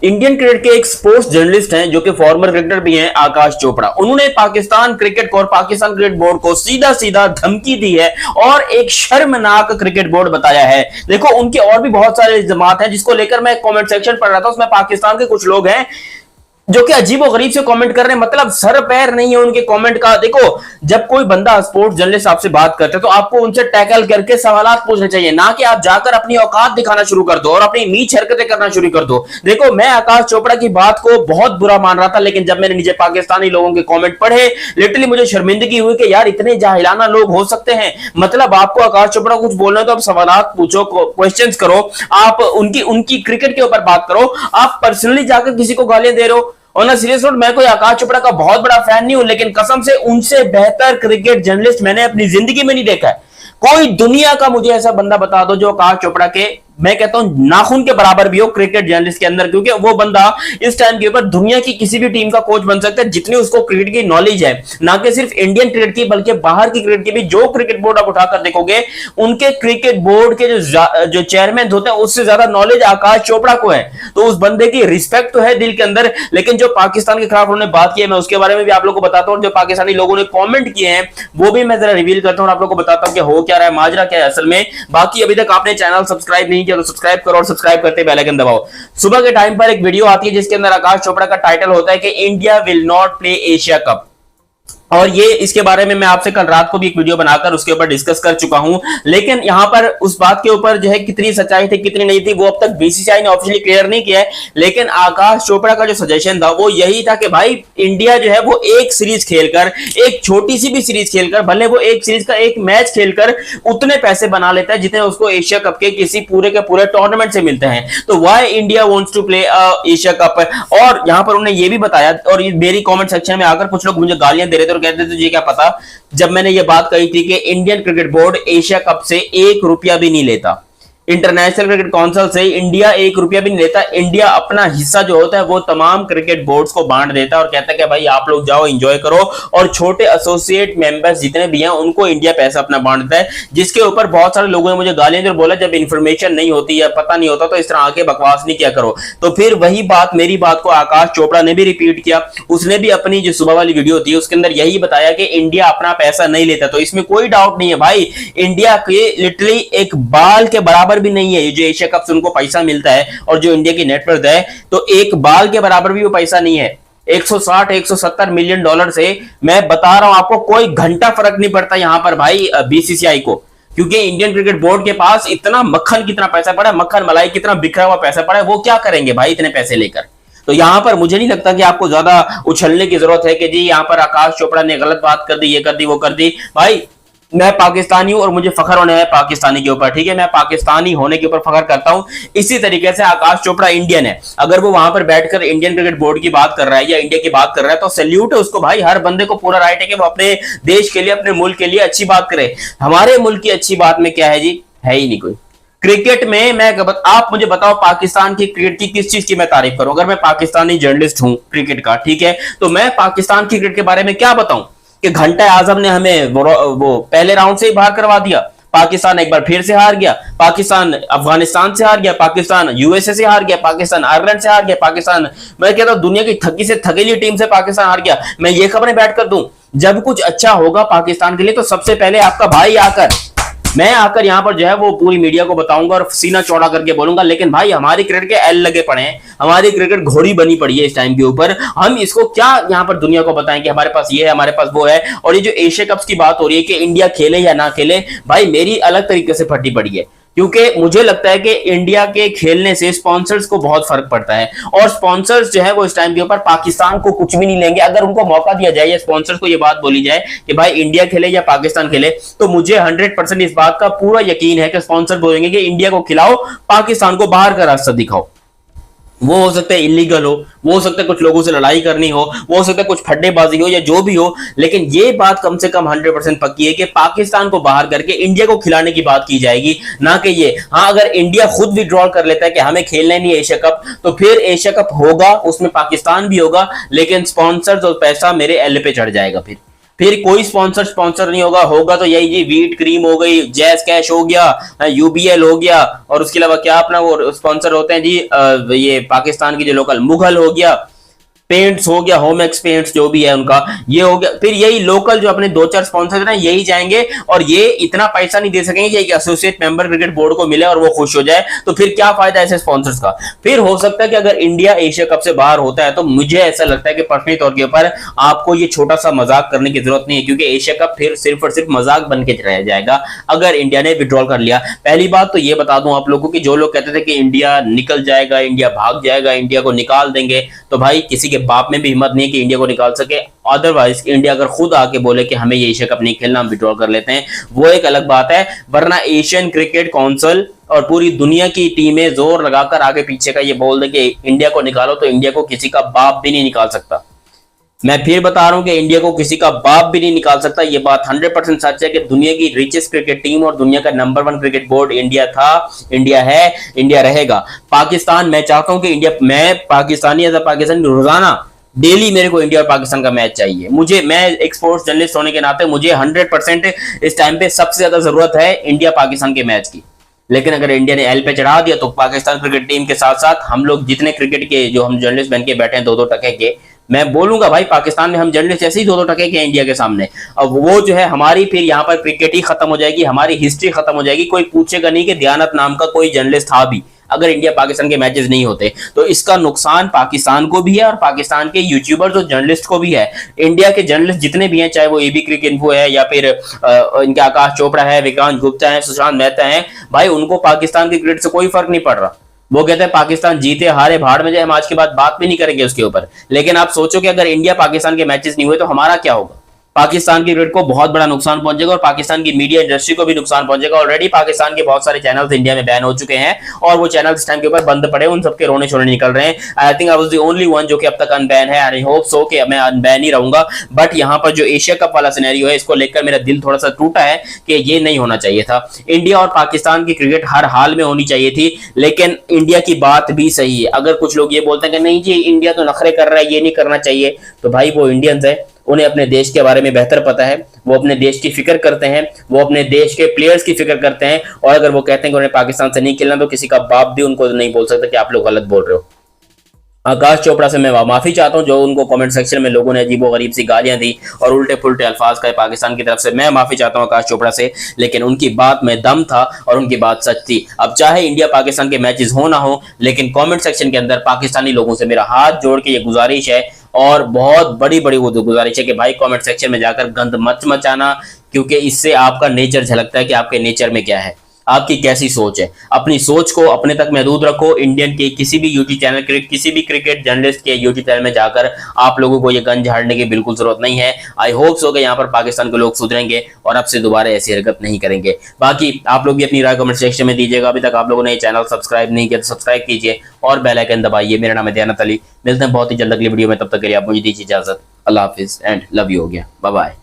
Indian cricket के एक sports journalist हैं जो कि फॉर्मर क्रिकेटर भी हैं, आकाश चोपड़ा। उन्होंने पाकिस्तान क्रिकेट को और पाकिस्तान क्रिकेट बोर्ड को सीधा सीधा धमकी दी है और एक शर्मनाक क्रिकेट बोर्ड बताया है। देखो, उनके और भी बहुत सारे इल्जामात हैं जिसको लेकर मैं कमेंट सेक्शन पढ़ रहा था, उसमें पाकिस्तान के कुछ लोग हैं जो कि अजीब और गरीब से कमेंट कर रहे हैं, मतलब सर पैर नहीं है उनके कमेंट का। देखो, जब कोई बंदा स्पोर्ट्स जर्नलिस्ट आपसे बात करते हैं तो आपको उनसे टैकल करके सवालात पूछने चाहिए, ना कि आप जाकर अपनी औकात दिखाना शुरू कर दो और अपनी नीच हरकतें करना शुरू कर दो। देखो, मैं आकाश चोपड़ा की बात को बहुत बुरा मान रहा था, लेकिन जब मैंने नीचे पाकिस्तानी लोगों के कमेंट पढ़े, लिटरली मुझे शर्मिंदगी हुई कि यार इतने जाहिलाना लोग हो सकते हैं। मतलब आपको आकाश चोपड़ा कुछ बोलना है तो आप सवालात पूछो, क्वेश्चंस करो, आप उनकी क्रिकेट के ऊपर बात करो। आप पर्सनली जाकर किसी को गालियां दे रहे हो। और ना, सीरियस नोट, मैं कोई आकाश चोपड़ा का बहुत बड़ा फैन नहीं हूं, लेकिन कसम से उनसे बेहतर क्रिकेट जर्नलिस्ट मैंने अपनी जिंदगी में नहीं देखा है। कोई दुनिया का मुझे ऐसा बंदा बता दो जो आकाश चोपड़ा के, मैं कहता हूं, नाखून के बराबर भी हो क्रिकेट जर्नलिस्ट के अंदर, क्योंकि वो बंदा इस टाइम के ऊपर दुनिया की किसी भी टीम का कोच बन सकता है जितनी उसको क्रिकेट की नॉलेज है। ना कि सिर्फ इंडियन क्रिकेट की बल्कि बाहर की क्रिकेट की भी। जो क्रिकेट बोर्ड आप उठाकर देखोगे, उनके क्रिकेट बोर्ड के जो चेयरमैन होते हैं उससे ज्यादा नॉलेज आकाश चोपड़ा को है। तो उस बंदे की रिस्पेक्ट तो है दिल के अंदर, लेकिन जो पाकिस्तान के खिलाफ उन्होंने बात की है, मैं उसके बारे में भी आप लोगों को बताता हूं। जो पाकिस्तानी लोगों ने कॉमेंट किए हैं वो भी मैं जरा रिवील करता हूं और आप लोगों को बताता हूं कि हो क्या रहा है, माजरा क्या है असल में। बाकी अभी तक आपने चैनल सब्सक्राइब नहीं किया तो सब्सक्राइब करो और सब्सक्राइब करते बेल आइकन दबाओ। सुबह के टाइम पर एक वीडियो आती है जिसके अंदर आकाश चोपड़ा का टाइटल होता है कि India will not play Asia cup, और ये इसके बारे में मैं आपसे कल रात को भी एक वीडियो बनाकर उसके ऊपर डिस्कस कर चुका हूं। लेकिन यहां पर उस बात के ऊपर जो है कितनी सच्चाई थी कितनी नहीं थी वो अब तक बीसीसीआई ने ऑफिशियली क्लियर नहीं किया है। लेकिन आकाश चोपड़ा का जो सजेशन था वो यही था कि भाई इंडिया जो है वो एक सीरीज खेलकर, एक छोटी सी भी सीरीज खेलकर, भले वो एक सीरीज का एक मैच खेलकर उतने पैसे बना लेता है जितने उसको एशिया कप के किसी पूरे के पूरे टूर्नामेंट से मिलते हैं। तो why India wants to play Asia cup. और यहां पर उन्होंने ये भी बताया, और मेरी कमेंट सेक्शन में आकर कुछ लोग मुझे गालियां दे रहे थे और कहते थे तुझे क्या पता, जब मैंने ये बात कही थी कि Indian cricket board Asia cup से 1 रुपया भी नहीं लेता, इंटरनेशनल क्रिकेट काउंसिल से इंडिया 1 रुपया भी नहीं लेता। इंडिया अपना हिस्सा जो होता है वो तमाम क्रिकेट बोर्ड्स को बांट देता है और कहता है कि भाई आप लोग जाओ एंजॉय करो, और छोटे एसोसिएट मेंबर्स जितने भी हैं उनको इंडिया पैसा अपना बांट देता है। जिसके ऊपर बहुत सारे लोगों ने मुझे गालियां दी और बोला जब इंफॉर्मेशन नहीं होती या पता नहीं होता तो इस तरह आके बकवास नहीं किया करो। तो फिर वही बात, मेरी बात को आकाश चोपड़ा ने भी रिपीट किया। उसने भी अपनी जो सुबह वाली वीडियो थी उसके अंदर यही बताया कि इंडिया अपना पैसा नहीं लेता। तो इसमें कोई डाउट नहीं है भाई, इंडिया के लिटरली एक बाल के बराबर भी नहीं है जो एशिया कप से उनको पैसा मिलता है, और जो इंडिया की नेटवर्थ है तो एक बाल के बराबर भी वो पैसा नहीं है। 160-170 मिलियन डॉलर से, मैं बता रहा हूं आपको, कोई घंटा फर्क नहीं पड़ता यहां पर भाई बीसीसीआई को, क्योंकि इंडियन क्रिकेट बोर्ड के पास इतना मक्खन कितना पैसा पड़ा है, मक्खन मलाई कितना बिखरा हुआ पैसा पड़ा है, वो क्या करेंगे भाई इतने पैसे लेकर। तो यहां पर मुझे नहीं लगता कि आपको ज्यादा उछलने की जरूरत है कि जी यहां पर आकाश चोपड़ा ने गलत बात कर दी, ये कर दी, वो कर दी। भाई मैं पाकिस्तानी हूं और मुझे फखर होने है पाकिस्तानी के ऊपर, ठीक है, मैं पाकिस्तानी होने के ऊपर फखर करता हूं। इसी तरीके से आकाश चोपड़ा इंडियन है, अगर वो वहां पर बैठकर इंडियन क्रिकेट बोर्ड की बात कर रहा है या इंडिया की बात कर रहा है तो सैल्यूट है उसको भाई। हर बंदे को पूरा राइट है कि वो अपने देश के लिए, अपने मुल्क के लिए अच्छी बात करे। हमारे मुल्क की अच्छी बात में क्या है जी, है ही नहीं कोई। क्रिकेट में आप मुझे बताओ पाकिस्तान की क्रिकेट की किस चीज की मैं तारीफ करूं। अगर मैं पाकिस्तानी जर्नलिस्ट हूं क्रिकेट का, ठीक है, तो मैं पाकिस्तान की क्रिकेट के बारे में क्या बताऊं कि घंटा आजम ने हमें वो पहले राउंड से ही बाहर करवा दिया, पाकिस्तान एक बार फिर से हार गया, पाकिस्तान अफगानिस्तान से हार गया, पाकिस्तान यूएसए से हार गया, पाकिस्तान आयरलैंड से हार गया, पाकिस्तान, मैं कहता हूं दुनिया की थकी से थकेली टीम से पाकिस्तान हार गया। मैं ये खबरें बैठ कर दूं, जब कुछ अच्छा होगा पाकिस्तान के लिए तो सबसे पहले आपका भाई मैं आकर यहां पर जो है वो पूरी मीडिया को बताऊंगा और सीना चौड़ा करके बोलूंगा। लेकिन भाई हमारी क्रिकेट के एल लगे पड़े हैं, हमारी क्रिकेट घोड़ी बनी पड़ी है इस टाइम के ऊपर। हम इसको क्या यहां पर दुनिया को बताएं कि हमारे पास ये है, हमारे पास वो है। और ये जो एशिया कप की बात हो रही है कि इंडिया खेले या ना खेले, भाई मेरी अलग तरीके से फटी पड़ी है, क्योंकि मुझे लगता है कि इंडिया के खेलने से स्पॉन्सर्स को बहुत फर्क पड़ता है, और स्पॉन्सर्स जो है वो इस टाइम के ऊपर पाकिस्तान को कुछ भी नहीं लेंगे। अगर उनको मौका दिया जाए या स्पॉन्सर्स को ये बात बोली जाए कि भाई इंडिया खेले या पाकिस्तान खेले, तो मुझे 100% इस बात का पूरा यकीन है कि स्पॉन्सर बोलेंगे कि इंडिया को खिलाओ, पाकिस्तान को बाहर का रास्ता दिखाओ। वो हो सकता है इलीगल वो हो सकता है कुछ लोगों से लड़ाई करनी वो हो सकता है कुछ फड्डेबाजी हो या जो भी हो, लेकिन ये बात कम से कम 100% पक्की है कि पाकिस्तान को बाहर करके इंडिया को खिलाने की बात की जाएगी, ना कि ये। हाँ, अगर इंडिया खुद विड्रॉल कर लेता है कि हमें खेलना नहीं है एशिया कप, तो फिर एशिया कप होगा, उसमें पाकिस्तान भी होगा, लेकिन स्पॉन्सर्स और पैसा मेरे एल पे चढ़ जाएगा फिर। फिर कोई स्पॉन्सर नहीं होगा, होगा तो यही जी वीट क्रीम हो गई, जैज कैश हो गया, यूबीएल हो गया, और उसके अलावा क्या अपना वो स्पॉन्सर होते हैं जी ये पाकिस्तान की जो लोकल मुगल हो गया, पेंट्स हो गया, होम एक्स पेंट्स जो भी है उनका ये हो गया। फिर यही लोकल जो अपने दो चार स्पॉन्सर हैं यही जाएंगे, और ये इतना पैसा नहीं दे सकेंगे कि एक एसोसिएट मेंबर क्रिकेट बोर्ड को मिले और वो खुश हो जाए। तो फिर क्या फायदा ऐसे स्पॉन्सर्स का। फिर हो सकता है कि अगर इंडिया एशिया कप से बाहर होता है तो मुझे ऐसा लगता है कि पर्सनली तौर के ऊपर आपको ये छोटा सा मजाक करने की जरूरत नहीं है, क्योंकि एशिया कप फिर सिर्फ और सिर्फ मजाक बन के रह जाएगा अगर इंडिया ने विड्रॉल कर लिया। पहली बात तो ये बता दूं आप लोगों को कि जो लोग कहते थे कि इंडिया निकल जाएगा, इंडिया भाग जाएगा, इंडिया को निकाल देंगे, तो भाई किसी के बाप में भी हिम्मत नहीं है कि इंडिया को निकाल सके। अदरवाइज इंडिया अगर खुद आके बोले कि हमें ये एशिया कप नहीं खेलना, हम विड्रॉ कर लेते हैं, वो एक अलग बात है। वरना एशियन क्रिकेट काउंसिल और पूरी दुनिया की टीमें जोर लगाकर आगे पीछे का ये बोल दे कि इंडिया को निकालो, तो इंडिया को किसी का बाप भी नहीं निकाल सकता। मैं फिर बता रहा हूं कि इंडिया को किसी का बाप भी नहीं निकाल सकता। ये बात 100% सच है कि दुनिया की रिचेस्ट क्रिकेट टीम और दुनिया का नंबर 1 क्रिकेट बोर्ड इंडिया था, इंडिया है, इंडिया रहेगा। पाकिस्तान, मैं चाहता हूं कि इंडिया, मैं पाकिस्तानी एज अ पाकिस्तानी रोजाना डेली मेरे को इंडिया और पाकिस्तान का मैच चाहिए। मुझे, मैं एक स्पोर्ट्स जर्नलिस्ट होने के नाते मुझे 100% इस टाइम पे सबसे ज्यादा जरूरत है इंडिया पाकिस्तान के मैच की। लेकिन अगर इंडिया ने एल पे चढ़ा दिया तो पाकिस्तान क्रिकेट टीम के साथ साथ हम लोग जितने क्रिकेट के जो हम जर्नलिस्ट बन के बैठे हैं 2-2 टके के, मैं बोलूंगा भाई पाकिस्तान में हम जर्नलिस्ट ऐसे ही 2-2 टके के इंडिया के सामने। अब वो जो है हमारी, फिर यहाँ पर क्रिकेट ही खत्म हो जाएगी, हमारी हिस्ट्री खत्म हो जाएगी। कोई पूछेगा नहीं कि दयानत नाम का कोई जर्नलिस्ट था भी अगर इंडिया पाकिस्तान के मैचेस नहीं होते। तो इसका नुकसान पाकिस्तान को भी है और पाकिस्तान के यूट्यूबर्स और जर्नलिस्ट को भी है। इंडिया के जर्नलिस्ट जितने भी हैं, चाहे वो एबी क्रिकेट इन्फो है या फिर इनके आकाश चोपड़ा है, विक्रांत गुप्ता है, सुशांत मेहता है, भाई उनको पाकिस्तान की क्रिकेट से कोई फर्क नहीं पड़ रहा। वो कहते हैं पाकिस्तान जीते हारे भाड़ में जाए, हम आज के बाद बात भी नहीं करेंगे उसके ऊपर। लेकिन आप सोचो कि अगर इंडिया पाकिस्तान के मैचेस नहीं हुए तो हमारा क्या होगा। पाकिस्तान की क्रिकेट को बहुत बड़ा नुकसान पहुंचेगा और पाकिस्तान की मीडिया इंडस्ट्री को भी नुकसान पहुंचेगा। ऑलरेडी पाकिस्तान के बहुत सारे चैनल्स इंडिया में बैन हो चुके हैं और वो चैनल इस टाइम के ऊपर बंद पड़े, उन सबके रोने छोड़ने निकल रहे हैं। I think I was the only one जो कि अब तक अनबैन है। आई होप सो कि मैं अनबैन ही रहूंगा। बट यहाँ पर जो एशिया कप वाला सिनेरियो है, इसको लेकर मेरा दिल थोड़ा सा टूटा है कि ये नहीं होना चाहिए था। इंडिया और पाकिस्तान की क्रिकेट हर हाल में होनी चाहिए थी। लेकिन इंडिया की बात भी सही है। अगर कुछ लोग ये बोलते हैं कि नहीं जी इंडिया तो नखरे कर रहा है, ये नहीं करना चाहिए, तो भाई वो इंडियंस है, उन्हें अपने देश के बारे में बेहतर पता है, वो अपने देश की फिक्र करते हैं, वो अपने देश के प्लेयर्स की फिक्र करते हैं। और अगर वो कहते हैं कि उन्हें पाकिस्तान से नहीं खेलना, तो किसी का बाप भी उनको नहीं बोल सकता कि आप लोग गलत बोल रहे हो। आकाश चोपड़ा से मैं माफी चाहता हूं, जो उनको कमेंट सेक्शन में लोगों ने अजीबोगरीब सी गालियां दी और उल्टे पुल्टे अल्फाज कहे पाकिस्तान की तरफ से। मैं माफी चाहता हूं आकाश चोपड़ा से, लेकिन उनकी बात में दम था और उनकी बात सच थी। अब चाहे इंडिया पाकिस्तान के मैचेस हो ना हो, लेकिन कमेंट सेक्शन के अंदर पाकिस्तानी लोगों से मेरा हाथ जोड़ के ये गुजारिश है, और बहुत बड़ी बड़ी वो गुजारिश है कि भाई कमेंट सेक्शन में जाकर गंद मत मचाना, क्योंकि इससे आपका नेचर झलकता है कि आपके नेचर में क्या है, आपकी कैसी सोच है। अपनी सोच को अपने तक महदूद रखो। इंडियन के किसी भी यूट्यूब चैनल, किसी भी क्रिकेट जर्नलिस्ट के यूट्यूब चैनल में जाकर आप लोगों को ये गन झाड़ने की बिल्कुल जरूरत नहीं है। आई होप सो कि यहाँ पर पाकिस्तान के लोग सुधरेंगे और अब से दोबारा ऐसी हरकत नहीं करेंगे। बाकी आप लोग भी अपनी राय कमेंट सेक्शन में दीजिएगा। अभी तक आप लोगों ने ये चैनल सब्सक्राइब नहीं किया तो सब्सक्राइब कीजिए और बेल आइकन दबाइए। मेरा नाम है दयानत अली। मिलते हैं बहुत ही जल्द अगली वीडियो में, तब तक के लिए आप मुझे दीजिए इजाजत। अल्लाह हाफिज एंड लव यू हो गया, बाय बाय।